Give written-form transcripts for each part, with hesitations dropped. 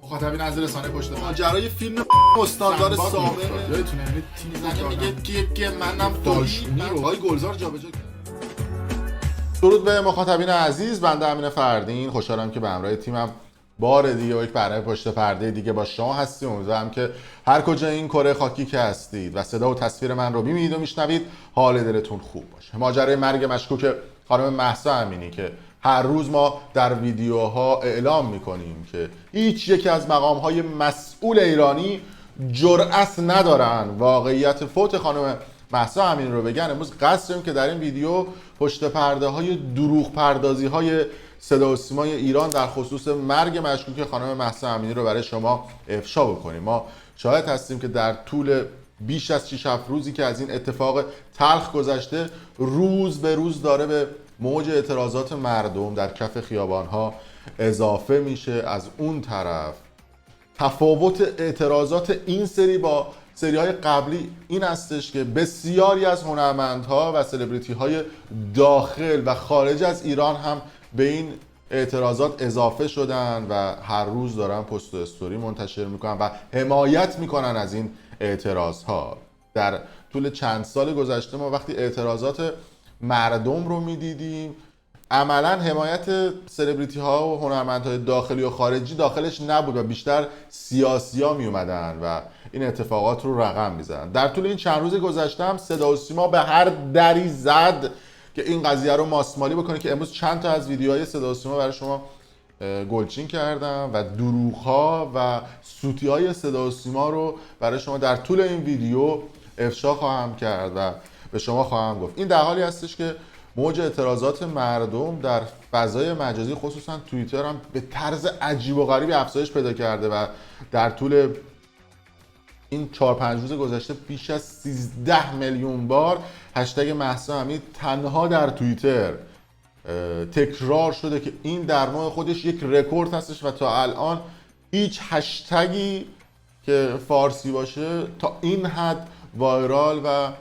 مخاطبین از رسانه پشت پرده ماجرای فیلم استاندار سابق یادتونه تیم میگه که منم داشتونی رو های گلزار جابجا کرد. درود به مخاطبین عزیز، بنده امین فردین خوشحالم که به همراه تیمم بار دیگه و یک برنامه پشت پرده دیگه با شما هستیم. امیدوارم که هر کجا این کره خاکی که هستید و صدا و تصویر من رو می‌بینید و میشنوید حال دلتون خوب باشه. ماجرای مرگ مشکوک خانم مهسا امینی که هر روز ما در ویدیوها اعلام میکنیم که هیچ یکی از مقام‌های مسئول ایرانی جرأت ندارن واقعیت فوت خانم مهسا امینی رو بگن. امروز قصد داریم که در این ویدیو پشت پرده های دروغ پردازی های صدا و سیمای ایران در خصوص مرگ مشکوک خانم مهسا امینی رو برای شما افشا بکنیم. ما شاهد هستیم که در طول بیش از 6 روزی که از این اتفاق تلخ گذشته، روز به روز داره به موج اعتراضات مردم در کف خیابان‌ها اضافه میشه. از اون طرف تفاوت اعتراضات این سری با سری‌های قبلی این هستش که بسیاری از هنرمندها و سلبریتی‌های داخل و خارج از ایران هم به این اعتراضات اضافه شدن و هر روز دارن پست و استوری منتشر میکنن و حمایت میکنن از این اعتراضها. در طول چند سال گذشته ما وقتی اعتراضات مردم رو میدیدیم، عملا حمایت سلبریتی ها و هنرمندهای داخلی و خارجی داخلش نبود و بیشتر سیاسی ها می اومدن و این اتفاقات رو رقم میزنن. در طول این چند روز گذشته هم صدا و سیما به هر دری زد که این قضیه رو ماسمالی بکنه که امروز چند تا از ویدیوهای صدا و سیما برای شما گلچین کردم و دروغ ها و سوتی های صدا و سیما رو برای شما در طول این ویدیو افشا خواهم کرد و به شما خواهم گفت. این در حالی هستش که موج اعتراضات مردم در فضای مجازی خصوصا توییتر هم به طرز عجیب و غریبی افزایش پیدا کرده و در طول این 4-5 روز گذشته بیش از 13 میلیون بار هشتگ مهسا امینی تنها در توییتر تکرار شده که این در نوع خودش یک رکورد هستش و تا الان هیچ هشتگی که فارسی باشه تا این حد وایرال و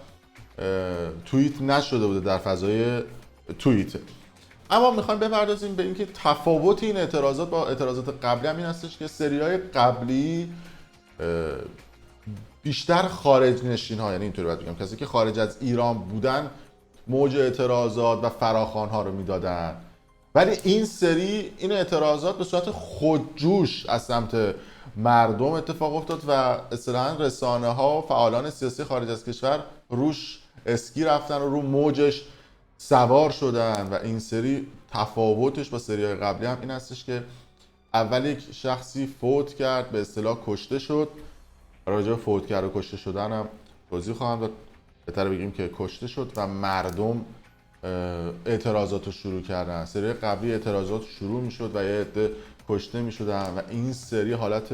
توییت نشده بوده در فضای توییتر. اما میخوایم بپردازیم به اینکه تفاوت این اعتراضات با اعتراضات قبلی هم این هستش که سری‌های قبلی بیشتر خارج نشین ها، یعنی اینطوری باید بگم کسی که خارج از ایران بودن موج اعتراضات و فراخوان ها رو میدادن، ولی این سری این اعتراضات به صورت خودجوش از سمت مردم اتفاق افتاد و اصطلاحاً رسانه ها و فعالان سیاسی خارج از کشور روش اسکی رفتن و رو موجش سوار شدن. و این سری تفاوتش با سری‌های قبلی هم این هستش که اول یک شخصی فوت کرد، به اصطلاح کشته شد. راجع به فوت کرد و کشته شدن هم توضیح خواهم داد، بهتره بگیم که کشته شد و مردم اعتراضات رو شروع کردن. سری قبلی اعتراضات شروع میشد و یه عده کشته میشدن و این سری حالت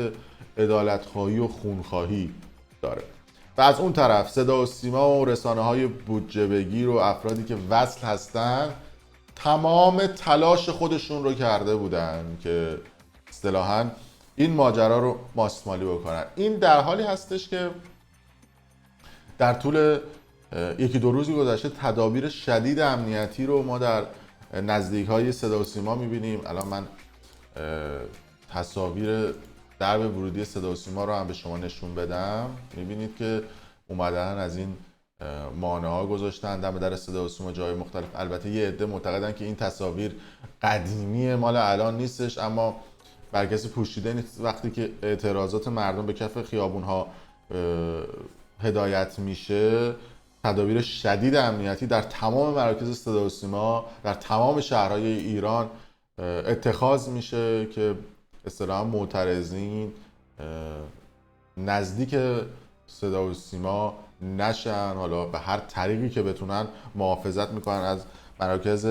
عدالت‌خواهی و خونخواهی داره. و از اون طرف صدا و سیما و رسانه های بودجه بگیر و افرادی که وصل هستن تمام تلاش خودشون رو کرده بودن که اصطلاحاً این ماجرا رو ماسمالی بکنن. این در حالی هستش که در طول یکی دو روزی گذشته تدابیر شدید امنیتی رو ما در نزدیک های صدا و سیما میبینیم. الان من تصاویر درب ورودی صدا و سیما رو هم به شما نشون بدم. میبینید که اومدن از این مانع ها گذاشتن دم در صدا و سیما جای مختلف. البته یه عده معتقدن که این تصاویر قدیمی مال الان نیستش، اما بر کسی پوشیده نیست. وقتی که اعتراضات مردم به کف خیابون ها هدایت میشه، تدابیر شدید امنیتی در تمام مراکز صدا و سیما در تمام شهرهای ایران اتخاذ میشه که اصطلاحاً معترضین نزدیک صدا و سیما نشن، حالا به هر طریقی که بتونن محافظت میکنن از مراکز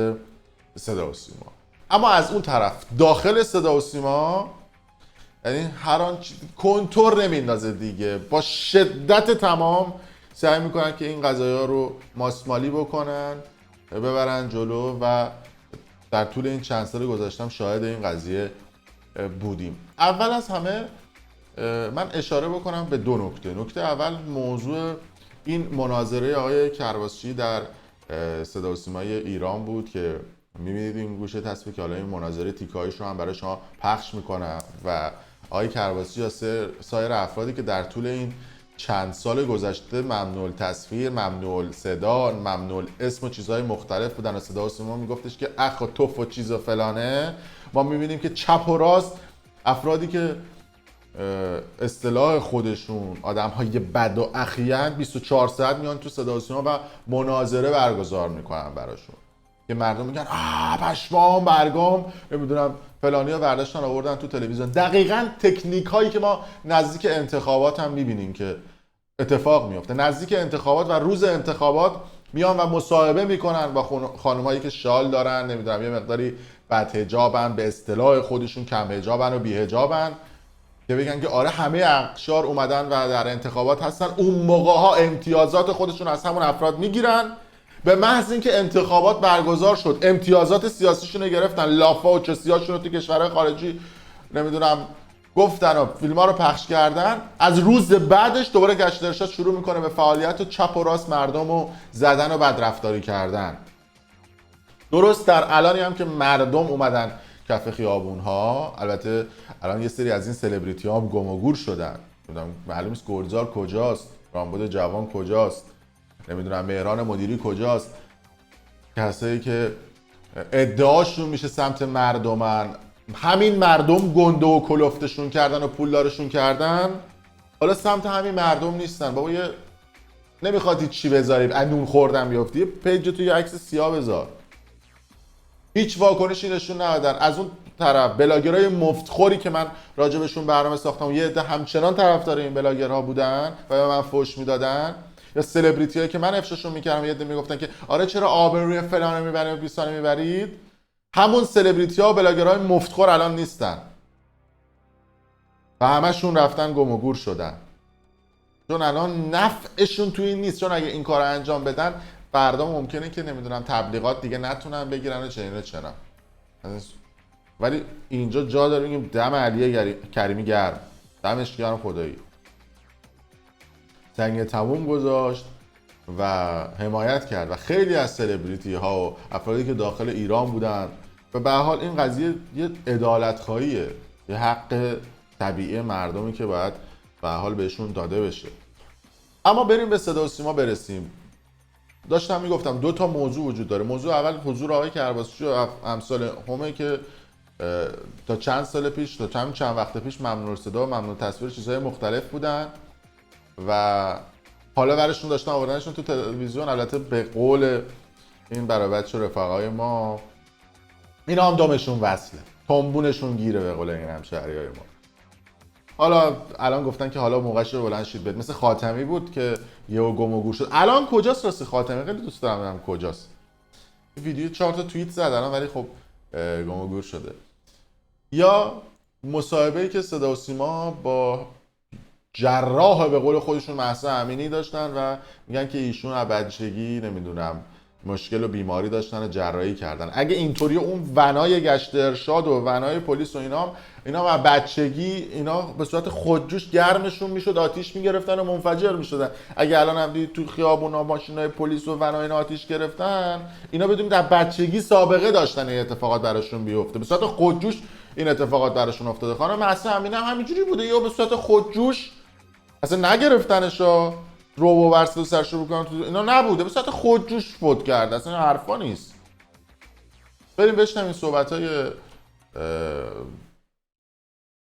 صدا و سیما. اما از اون طرف داخل صدا و سیما یعنی هر آن کنتور نمیندازه دیگه، با شدت تمام سعی میکنن که این قضایا رو ماسمالی بکنن، ببرن جلو و در طول این چند سال گذشتم شاهد این قضیه بودیم. اول از همه من اشاره بکنم به دو نکته. نکته اول موضوع این مناظره آقای کرباسچی در صدا و سیمای ایران بود که میبینید این گوشه تصویر که حالا این مناظره تیکایش رو هم برای شما پخش میکنم و آقای کرباسی یا سایر افرادی که در طول این چند سال گذشته ممنوع التصویر، ممنوع الصدا، ممنوع اسم و چیزهای مختلف بودن و صدا و سیما میگفتش که اخ و توف و چیز و فلانه، ما میبینیم که چپ و راست افرادی که اصطلاح خودشون آدم‌های بد و اخیان 24 ساعت میان تو صدا و سیما و مناظره برگزار میکنن براشون که مردم میگن پشمام برگام نمیدونم فلانی ها برداشتن آوردن تو تلویزیون. دقیقاً تکنیک هایی که ما نزدیک انتخابات هم میبینیم که اتفاق میفته. نزدیک انتخابات و روز انتخابات میان و مصاحبه میکنن با خانمایی که شال دارن، نمیدونم یه مقداری بد حجابن، به اصطلاح خودشون کم حجابن و بی حجابن، که بگن که آره همه اقشار اومدن و در انتخابات هستن. اون موقع ها امتیازات خودشون از همون افراد میگیرن، به محض اینکه انتخابات برگزار شد امتیازات سیاسیشون رو گرفتن، لافا و چسیاشون رو تو کشورهای خارجی نمیدونم گفتن و فیلم ها رو پخش کردن. از روز بعدش دوباره گشت ارشاد شروع میکنه به فعالیت و چپ و راست مردم رو زدن و بدرفتاری کردن. درست در الانی هم که مردم اومدن کف خیابون ها، البته الان یه سری از این سلبریتی ها هم گم و گور شدن، معلوم نیست گلزار کجاست، رامبد جوان کجاست، نمیدونم مهران مدیری کجاست، کسایی که ادعاشون میشه سمت مردمن، همین مردم گنده و کلفتشون کردن و پولدارشون کردن، حالا سمت همین مردم نیستن. بابا یه نمیخواد چی بذاری نون خوردن بیافتی، یه پیج تو یه عکس سیاه بذار. هیچ واکنشی نشون ندادن. از اون طرف بلاگرای مفتخوری که من راجبشون برنامه ساختم، یه عده همچنان طرفدار این بلاگرها بودن و به من فوش میدادن، یا سلبریتی هایی که من افشاشون میکردم یه عده میگفتن که آره چرا آبروی فلانه میبرید و بیسانه میبرید. همون سلبریتی ها و بلاگرهای مفتخور الان نیستن و همشون رفتن گم و گور شدن، چون الان نفعشون توی این نیست. چون اگه این کار انجام بدن فردا ممکنه که نمیدونم تبلیغات دیگه نتونن بگیرن و چنین. ولی اینجا جا داره بگیم دم علی کریمی گرم، دمش گرم خدایی، سنگ تموم گذاشت و حمایت کرد و خیلی از سلبریتی ها و افرادی که داخل ایران بودن و به حال این قضیه یه عدالت خواهیه، یه حق طبیعی مردمی که باید به حال بهشون داده بشه. اما بریم به صدا و سیما برسیم. داشتم میگفتم دو تا موضوع وجود داره. موضوع اول حضور آقای کرباسی و امثال همه که تا چند سال پیش، تا چند وقت پیش ممنوع صدا و ممنوع تصویر چیزهای مختلف بودن و حالا برشون داشتن آوردنشون تو تلویزیون. البته به قول این برابچه و رفقای ما اینا هم دامشون وصله، تنبونشون گیره به قول این همشهریای ما. حالا الان گفتن که حالا موقعش رو بلند شید بد، مثل خاتمی بود که یهو گم و گور شد. الان کجاست راستی خاتمی؟ خیلی دوست دارم ببینم کجاست. ویدیو 4 تا توییت زد الان ولی خب گم و گور شده. یا مصاحبه‌ای که صدا و سیما با جراح به قول خودشون مهسا امینی داشتن و میگن که ایشون از بچگی نمیدونم مشکل و بیماری داشتن و جراحی کردن. اگه اینطوری اون ونای گشت ارشاد و ونای پلیس و اینا از بچگی اینا به صورت خودجوش گرمشون میشد، آتیش میگرفتن و منفجر میشدن. اگه الان هم دید تو خیابونا ماشینای پلیس و ونای اینا آتیش گرفتن، اینا بدونید از بچگی سابقه داشتن این اتفاقات براشون بیفته، به صورت خودجوش این اتفاقات براشون افتاده. خانم مهسا امینی هم همینجوری بوده، یا به صورت خودجوش اصلا نگرفتنشو رو و ورس و سرشو بکنن تو اینا نبوده، به صورت خودجوش فوت کرده، اصلا این حرفا نیست. بریم بشنویم صحبت‌های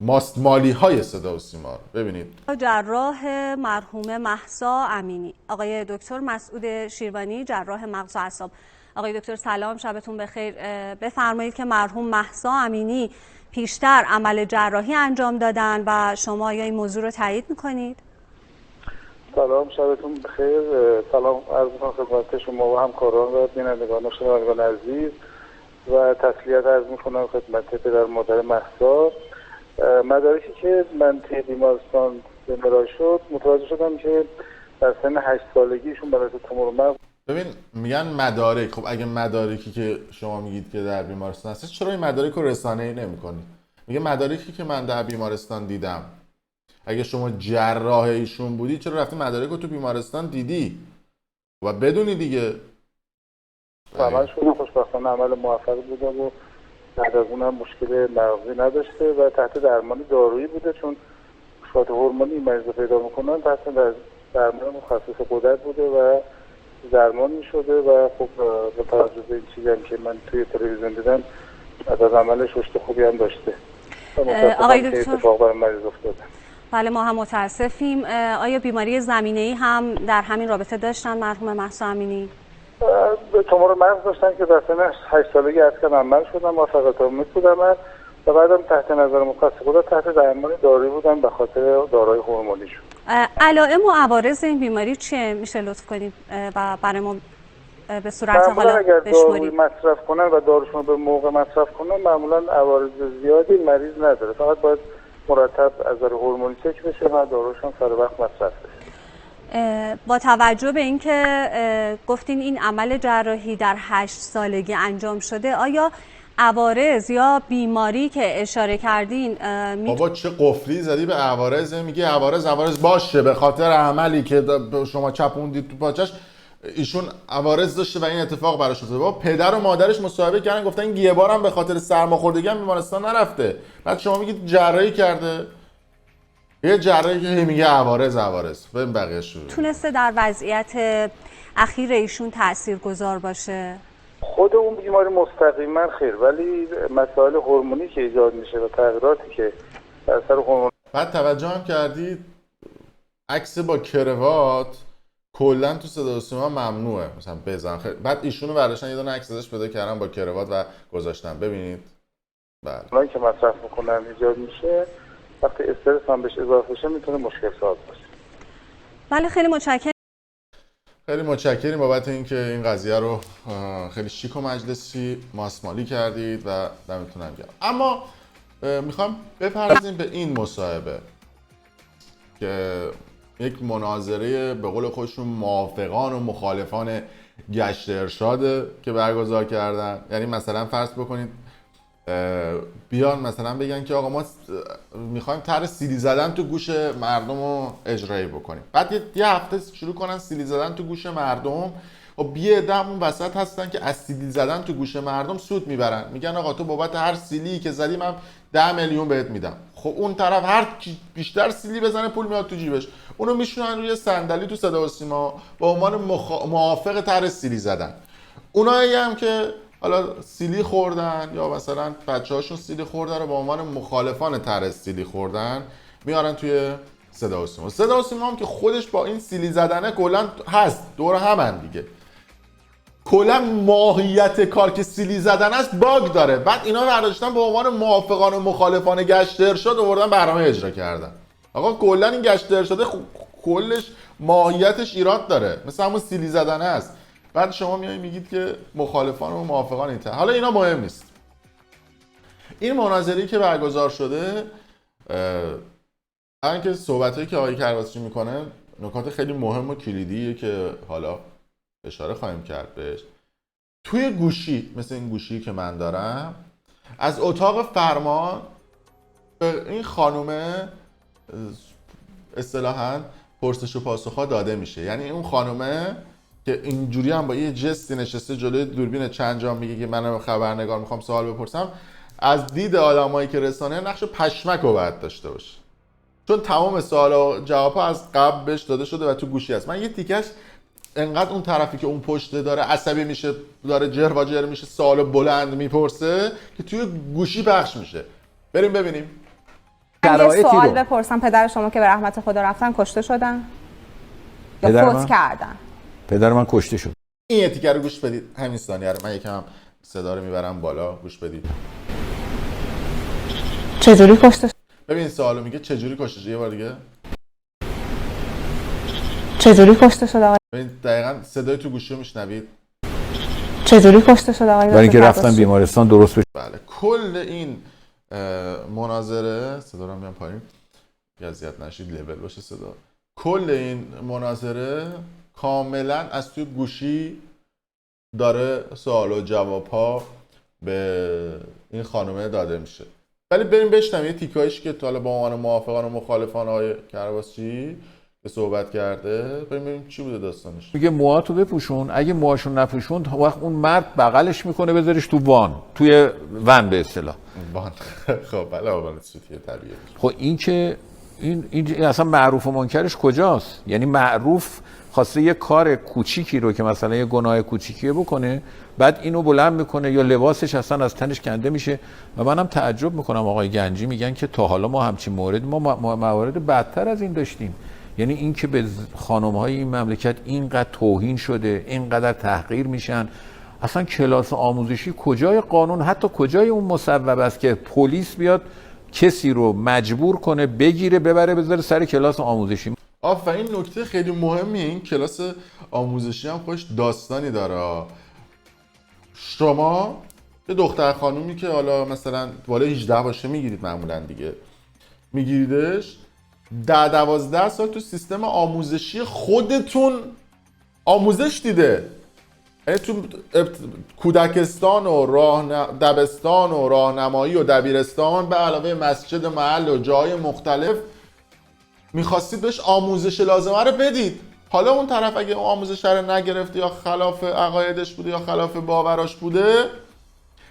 ماستمالی های صدا و سیما رو ببینید. جراح مرحوم مهسا امینی، آقای دکتر مسعود شیروانی، جراح مغز و اعصاب. آقای دکتر سلام، شبتون بخیر. بفرمایید که مرحوم مهسا امینی پیشتر عمل جراحی انجام دادن و شما آیا این موضوع رو تایید میکنید؟ سلام، شبتون بخیر. سلام عرض می‌کنم خدمت شما و همکاران و بینندگان و شنوندگان عزیز و تسلیت عرض می‌کنم خدمت پدر مادر مهسا. مدارکی که من توی بیمارستان به مرای شد متوجه شدم که در سن 8 سالگیشون برای تومور مغز. ببین میگن مدارک، خب اگه مدارکی که شما میگید که در بیمارستان هست چرا این مدارک رو رسانه‌ای نمی‌کنید؟ میگه مدارکی که من در بیمارستان دیدم، اگه شما جراح ایشون بودی چرا رفتی مدارک رو تو بیمارستان دیدی و بدونی دیگه. عمل شد خوشبختانه عمل موفق بوده و بعد از اونم مشکل مغزی نداشته و تحت درمان دارویی بوده، چون مشکلات هورمونی این مریض پیدا میکنن تحت درمان متخصص غدد بوده و درمان میشده و خب به توجه به این چیزی هم که من توی تلویزیون دیدم از عملش رشد خوبی هم داشته. آقای دکتر اتفاق برای مریض افتاده. بله ما هم متاسفیم. آیا بیماری زمینه‌ای هم در همین رابطه داشتن مرحوم مهسا امینی؟ تومور مغز داشتن که در سن 8 سالگی از کم عمل شدن، موفقیت آمیز بودن و بعدم تحت نظر متخصص غدد تحت درمان دارویی بودن به خاطر داروهای هورمونیشون. علائم و عوارض این بیماری چیه؟ میشه لطف کنید و برای ما به صورت حالا اگر داروی بشمارید؟ مصرف کنن و داروشون رو به موقع مصرف کنن معمولا عوارض زیادی مریض نداره، فقط باید مرتب از نظر هورمونی چک بشه و داروشون سر وقت مصرف بشه. با توجه به اینکه گفتین این عمل جراحی در 8 سالگی انجام شده، آیا عوارض یا بیماری که اشاره کردین بابا چه قفلی زدی به عوارض؟ میگه عوارض باشه به خاطر عملی که شما چپوندید تو پاچش، ایشون عوارض داشته و این اتفاق براش افتاده. بابا پدر و مادرش مصاحبه کردن گفتن یه بارم به خاطر سرماخوردگی هم بیمارستان نرفته، بعد شما میگید جراحی کرده. یه جراحی که میگه عوارض ببین بقیه‌شو. تونسته در وضعیت اخیر ایشون تاثیرگذار باشه؟ خود اون بیماری مستقیما خیر، ولی مسائل هورمونی که ایجاد میشه و تغییراتی که در اثر هورمون. بعد توجه هم کردید عکس با کروات کلا تو صدا و سیما ممنوعه مثلا بزن. بعد ایشونو برداشتن یه دونه عکس ازش پیدا کردن با کروات و گذاشتن. ببینید بله اونایی که مصرف میکنن ایجاد میشه، وقتی استرس هم بهش اضافه شه میتونه مشکل ساز باشه. بله خیلی متشکرم. خیلی متشکریم بابت اینکه این قضیه رو خیلی شیک و مجلسی ماسمالی کردید و دمتون گرم. اما میخوام بپردازیم به این مصاحبه که یک مناظره به قول خودشون موافقان و مخالفان گشت ارشاده که برگزار کردن. یعنی مثلا فرض بکنید بیان مثلا بگن که آقا ما میخوایم طرح سیلی زدن تو گوش مردم رو اجرایی بکنیم، بعد یه هفته شروع کنن سیلی زدن تو گوش مردم و یه عده اون وسط هستن که از سیلی زدن تو گوش مردم سود میبرن، میگن آقا تو بابت هر سیلی که زدی من 10 میلیون بهت میدم. خب اون طرف هر بیشتر سیلی بزنه پول میاد تو جیبش، اونو میشونن روی صندلی تو صدا و سیما با عنوان موافق طرح سیلی زدن. اونایی هم که حالا سیلی خوردن یا مثلا بچه‌هاشون سیلی خوردن رو با عنوان مخالفان طرح سیلی خوردن میارن توی صدا و سیما. صدا و سیما هم که خودش با این سیلی زدنه کلا هست دور همن دیگه، کلا ماهیت کار که سیلی زدن است باگ داره. بعد اینا برداشتن به عنوان موافقان و مخالفان گشت ارشاد آوردن برنامه اجرا کردن. آقا کلا این گشت ارشاد کلش ماهیتش ایراد داره، مثل همون سیلی زدن است. بعد شما میایید میگید که مخالفان و موافقان این حالا اینا مهم نیست. این مناظری که برگزار شده الان که صحبتایی که آقای کرباسچی میکنه نکات خیلی مهم و کلیدیه که حالا اشاره خواهیم کرد بهش. توی گوشی مثل این گوشی که من دارم از اتاق فرمان به این خانومه اصطلاحاً پرسش و پاسخ‌ها داده میشه. یعنی اون خانومه که اینجوری هم با یه جستی نشسته جلوی دوربین چند جا میگه که من خبرنگار میخوام سوال بپرسم، از دید آدمایی که رسانه نقش پشمک رو باید داشته باشه، چون تمام سوال و جوابها از قبل بهش داده شده و تو گوشی هست. من یه تیکش انقدر اون طرفی که اون پشته داره عصبی میشه، داره جر و جر میشه، سوال بلند میپرسه که توی گوشی پخش میشه. بریم ببینیم. یه سوال بپرسم، پدر شما که به رحمت خدا رفتن کشته شدن یا فوت کردن؟ پدر من کشته شد. این یه تیکه رو گوش بدید، همین ثانیه رو من یکم صدا رو میبرم بالا، گوش بدید. چجوری کشته شد؟ ببین سوالو میگه چجوری کشته شد. یه بار دیگه چجوری کشته شد آقای؟ ببین دقیقاً صدای تو گوشی رو میشنوید. چجوری کشته شد آقای؟ برای اینکه رفتن بیمارستان درست بشه. بله کل این مناظره صدا رو میام پایین اذیت نشید لول باشه صدا. کل این مناظره کاملا از توی گوشی داره سوال و جواب ها به این خانومه داده میشه. ولی بریم بشنویم یه تیکایش که حالا با عنوان موافقان و مخالفان آقای کرباسچی صحبت کرده. ببینیم چی بوده داستانش. میگه موهاتو بپوشون، اگه موهاشو نپوشوند وقت اون مرد بغلش میکنه بذارش تو وان، توی ون به اصطلاح. وان. خب بله اول سوتیه طبیعیه. خب این که این اصلا معروف و منکرش کجاست؟ یعنی معروف خواسته یه کار کوچیکی رو که مثلا یه گناه کوچیکی بکنه، بعد اینو بلند میکنه یا لباسش اصلا از تنش کنده میشه. و منم تعجب میکنم آقای گنجی میگن که تا حالا ما همچین ما موارد بدتر از این داشتیم. یعنی این که به خانم‌های این مملکت اینقدر توهین شده، اینقدر تحقیر میشن. اصلا کلاس آموزشی کجای قانون، حتی کجای اون مصوب است که پلیس بیاد کسی رو مجبور کنه بگیره ببره بذاره سر کلاس آموزشی. آفرین، نکته خیلی مهمیه. این کلاس آموزشی هم خودش داستانی داره. شما یه دختر خانومی که حالا مثلا بالای 18 باشه میگیرید، معمولا دیگه میگیریدش، 10-12 سال تو سیستم آموزشی خودتون آموزش دیده. یعنی تو کودکستان و دبستان و راهنمایی و دبیرستان به علاوه مسجد محل و جای مختلف میخواستید بهش آموزش لازمه رو بدید. حالا اون طرف اگه اون آموزش رو نگرفته یا خلاف عقایدش بوده یا خلاف باوراش بوده،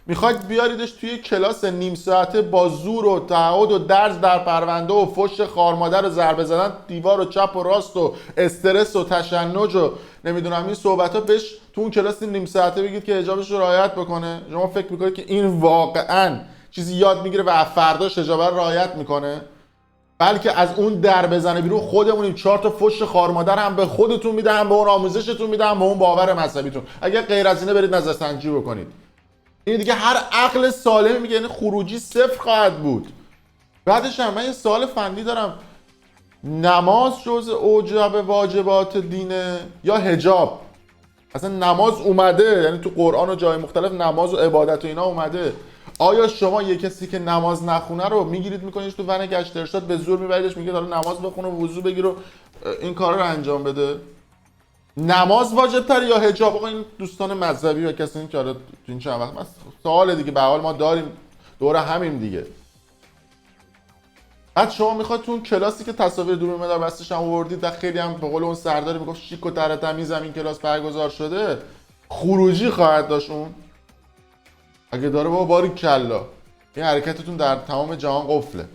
میخواید بیاریدش توی کلاس نیم ساعته با زور و تعهد و درز در پرونده و فحش خارمادر و ضربه زدن دیوار و چپ و راست و استرس و تشنج و نمیدونم این صحبت ها بهش تو اون کلاس نیم ساعته بگید که حجابش رو رعایت بکنه. شما فکر میکنید که این واقعا چیزی یاد میگیره و فرداش حجاب رو رعایت میکنه؟ بلکه از اون در بزنه بیرون خودمونیم 4 تا فحش خارمادر هم به خودتون میده، هم به اون آموزشتون میده، هم به اون باور مذهبیتون. اگه غیر از اینه برید نظرسنجی بکنید. این دیگه هر عقل سالم میگه یعنی خروجی 0 خواهد بود. بعدش هم من یه سوال فنی دارم. نماز جزء اوجب واجبات دینه یا حجاب؟ اصلا نماز اومده، یعنی تو قرآن و جای مختلف نماز و عبادت و اینا اومده. آیا شما یه کسی که نماز نخونه رو میگیرید میکنیدش تو ون گشت ارشاد به زور میبریدش میگه حالا نماز بخونه و وضو بگیر و این کارا رو انجام بده؟ نماز واجب تر یا حجاب؟ آقا این دوستان مذهبی و کسی که حالا تو این چند وقت سوال دیگه به حال ما داریم دور همیم دیگه. بعد شما میخواد تو اون کلاسی که تصاویر دور مدار بستش هم آوردید و خیلی هم به قول اون سرداری میگفت شیک و تر تمیز هم این کلاس برگزار شده، خروجی خواهد داشت اون؟ اگه داره بابا باری کلا این حرکتتون در تمام جهان قفله.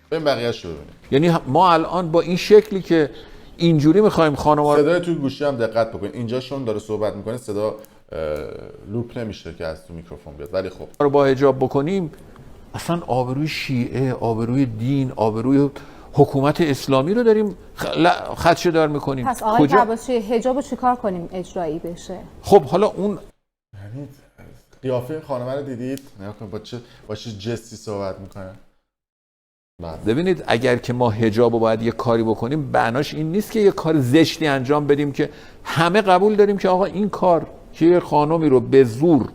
بریم بقیه‌اش رو ببینیم. یعنی ما الان با این شکلی که اینجوری میخوایم خانم‌ها صدای توی گوشی هم دقت بکنید. اینجاشون داره صحبت میکنه صدا لوپ نمیشه که از تو میکروفون بیاد، ولی خب رو با حجاب بکنیم اصلا آبروی شیعه، آبروی دین، آبروی حکومت اسلامی رو داریم خدشه دار میکنیم. پس آقای کرباسی حجاب رو چیکار کنیم اجرایی بشه؟ خب حالا اون یعنی قیافه این خانمه رو دیدید؟ نگاه کن با چه جستی صحبت میکنه. ببینید اگر که ما حجاب رو باید یه کاری بکنیم، معناش این نیست که یه کار زشتی انجام بدیم که همه قبول داریم که آقا این کار که یه خانمی رو به زور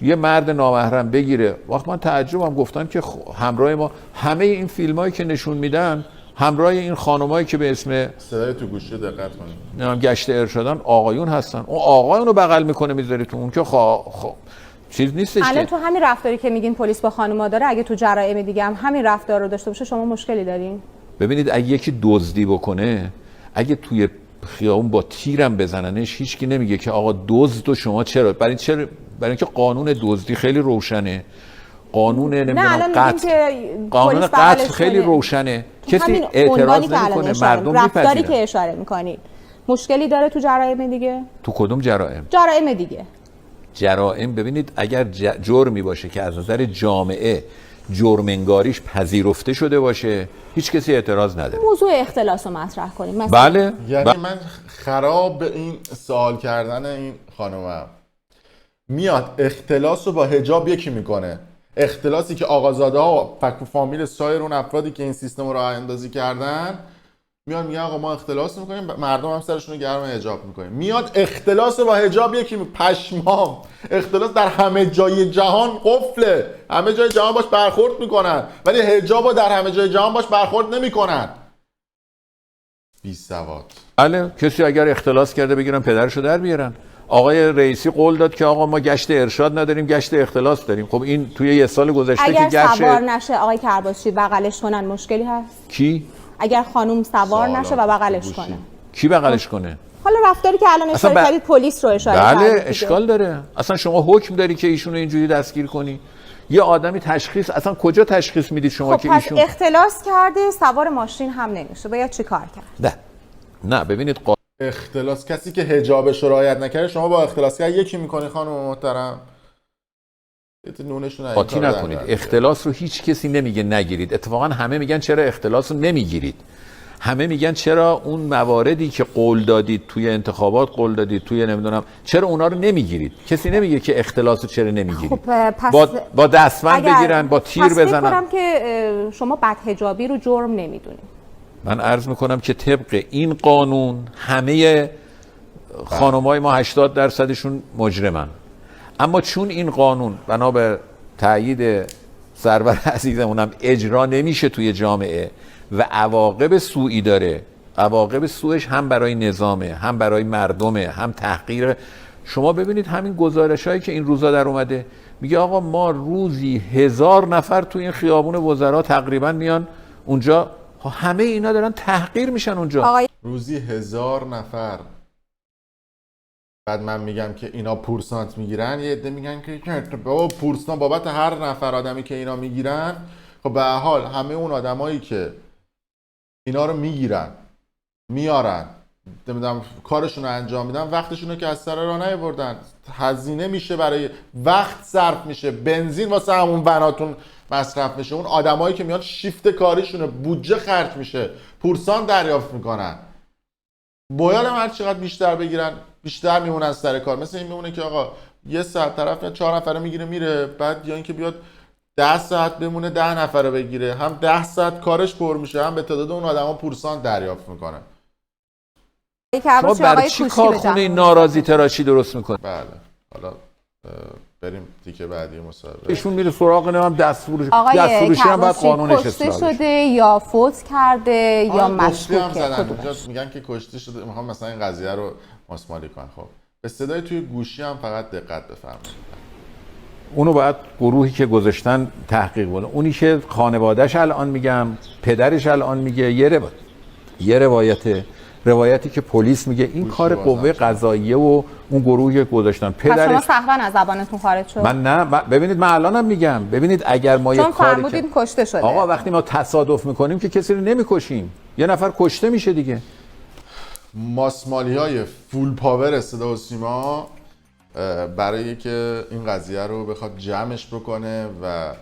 یه مرد نامحرم بگیره. وقت من تعجبم گفتن که همراه ما همه این فیلمایی که نشون میدن همراه این خانمایی که به اسم صدای تو گوشی دقت کنید گشت ارشادن آقایون هستن. اون آقایون رو بغل میکنه میذاره تو اون که چیز نیستش. الان تو همین رفتاری که میگین پلیس با خانم‌ها داره، اگه تو جرایم دیگه هم همین رفتار رو داشته باشه شما مشکلی دارین؟ ببینید اگه یکی دزدی بکنه، اگه توی خیابون با تیرم بزننش هیچکی نمیگه که آقا دزد و شما چرا؟ برای اینکه قانون دزدی خیلی روشنه. قانون نمیدونم قانون قتل خیلی روشنه. کسی اعتراض نمیکنه، مردم میپذیرن. رفتاری که اشاره میکنید مشکلی داره تو جرایم دیگه؟ تو کدوم جرایم؟ جرایم دیگه. جرایم ببینید اگر جرمی باشه که از نظر جامعه جرم انگاریش پذیرفته شده باشه هیچ کسی اعتراض نداره. موضوع اختلاس رو مطرح کنیم. بله. یعنی من خراب به این سوال کردن این خانومم. میاد اختلاس رو با حجاب یکی میکنه. اختلاسی که آقازاده ها و فک و فامیل سایر اون افرادی که این سیستم رو راه اندازی کردن میاد میگه آقا ما اختلاس میکنیم، مردم هم سرشون رو گرم حجاب میکنیم. میاد اختلاس با حجاب یکی پشمام. اختلاس در همه جای جهان قفله، همه جای جهان باش برخورد میکنن، ولی حجاب رو در همه جای جهان باش برخورد نمیکنن. بی سواد. بله، کسی اگر اختلاس کرده بگیرن پدرشو در بیارن. آقای رئیسی قول داد که آقا ما گشت ارشاد نداریم، گشت اختلاس داریم. خب این توی یه سال گذشته که اگر سوار نشه آقای کرباسی بغلش کنن مشکلی هست؟ کی؟ اگر خانم سوار نشه و بغلش کنه. کی بغلش کنه؟ حالا رفتاری که الان اشاره کردید پلیس رو اشاره کردید. بله اشکال داره. اصلا شما حکم داری که ایشونو اینجوری دستگیر کنی؟ یه آدمی تشخیص اصلا کجا تشخیص میدید شما خب که ایشون اختلاس کرده سوار ماشین هم نمیشه، باید چی کار کرد؟ نه ببینید اختلاس کسی که حجابش رو رعایت نکرده شما با اختلاسگر یکی میکنی خانم محترم؟ قاطی نکنید. اختلاس رو هیچ کسی نمیگه نگیرید. اتفاقا همه میگن چرا اختلاس رو نمیگیرید. همه میگن چرا اون مواردی که قول دادید توی انتخابات، قول دادید توی نمیدونم، چرا اونا رو نمیگیرید. کسی نمیگه که اختلاس رو چرا نمیگیرید. خب پس با دستمند بگیرن، با تیر بزنن. فکر کنم که شما بدحجابی رو جرم نمیدونید. من عرض میکنم که طبق این قانون همه خانمای ما 80%شون مجرمن. اما چون این قانون بنا به تایید سرور عزیزمونم اجرا نمیشه توی جامعه و عواقب سوئی داره، عواقب سوءش هم برای نظامه، هم برای مردمه، هم تحقیر. شما ببینید همین گزارشایی که این روزا در اومده میگه آقا ما روزی 1000 نفر توی این خیابون وزرا تقریبا میان اونجا، همه اینا دارن تحقیر میشن اونجا. روزی 1000 نفر. بعد من میگم که اینا پورسانت میگیرن، یه عده میگن که بابا پورسانت بابت هر نفر آدمی که اینا میگیرن. خب به هر حال همه اون آدمایی که اینا رو میگیرن میارن نمیدونم کارشون رو انجام میدن، وقتشون رو که از سر راه نیاوردن، هزینه میشه، برای وقت صرف میشه، بنزین واسه همون بناتون مصرف میشه، اون آدمایی که میان شیفت کاریشونه، بودجه خرج میشه، پورسان دریافت میکنن. باید هم هر چقدر بیشتر بگیرن بیشتر میمونن سر کار. مثل این میمونه که آقا یه ساعت طرف 4 نفره میگیره میره، بعد یا اینکه بیاد 10 ساعت بمونه 10 نفره بگیره، هم 10 ساعت کارش پر میشه، هم به تعداد اون آدما پورسان دریافت میکنه. شما برای چی کارخونه ناراضی تراشی درست میکنه؟ بله حالا بریم تیکه بعدی مصاحبه. ایشون میره سراغ هم دستفروشی هم بعد قانونش کشته شده یا فوت کرده یا مشکوکه. میگن که کشته شده، میخوام مثلا این قضیه رو ماسمالی کنن. خب به صدای توی گوشی هم فقط دقت بفرمایید. اونو باید گروهی که گذاشتن تحقیق کنه. اونی که خانواده‌اش الان میگم، پدرش الان میگه، یه روایتی که پلیس میگه این کار قوه قضاییه و اون گروهی که گذاشتن. پدرش شما سهوا از زبانتون خارج شد؟ من نه، ببینید من الانم میگم، ببینید اگر ما یه کاری فرمودین کشته شده. آقا وقتی ما تصادف میکنیم که کسی رو نمیکشیم، یه نفر کشته میشه دیگه. ماسمالی‌های فول پاور صدا و سیما برای که این قضیه رو بخواد جمعش بکنه و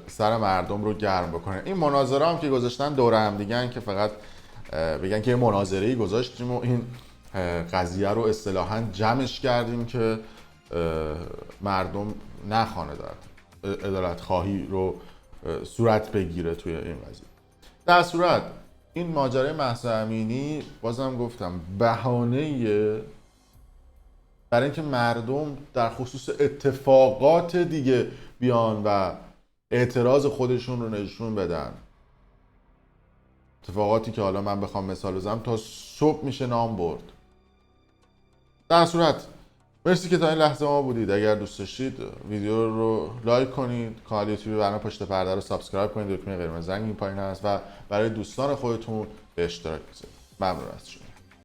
سر مردم رو گرم بکنه. این مناظره هم که گذاشتن دور هم دیگن که فقط بگن که یه مناظره‌ای گذاشتیم و این قضیه رو اصطلاحاً جمعش کردیم که مردم نخوانه عدالت خواهی رو صورت بگیره توی این قضیه. در صورت این ماجرای مهسا امینی بازم گفتم بهانه‌ایه برای اینکه مردم در خصوص اتفاقات دیگه بیان و اعتراض خودشون رو نشون بدن. اتفاقاتی که حالا من بخوام مثال بزنم تا صبح میشه نام برد. در صورت مرسی که تا این لحظه ما بودید. اگر دوست داشتید ویدیو رو لایک کنید، کانال یوتیوب برنامه پشت پرده رو سابسکرایب کنید، دکمه قرمز رنگ این پایین هست و برای دوستان خودتون به اشتراک بذارید. ممنون از شما.